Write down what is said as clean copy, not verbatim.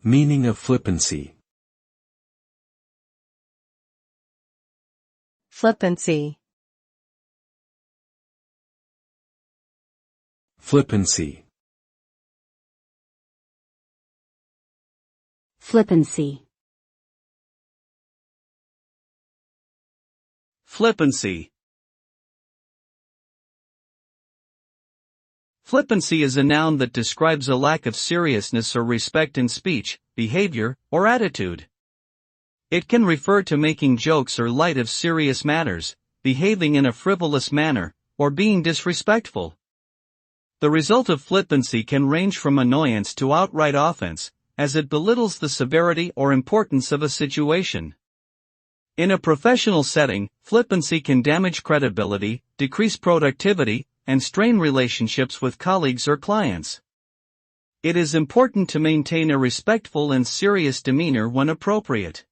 Meaning of flippancy. Flippancy. Flippancy. Flippancy. Flippancy. Flippancy is a noun that describes a lack of seriousness or respect in speech, behavior, or attitude. It can refer to making jokes or light of serious matters, behaving in a frivolous manner, or being disrespectful. The result of flippancy can range from annoyance to outright offense, as it belittles the severity or importance of a situation. In a professional setting, flippancy can damage credibility, decrease productivity, and strain relationships with colleagues or clients. It is important to maintain a respectful and serious demeanor when appropriate.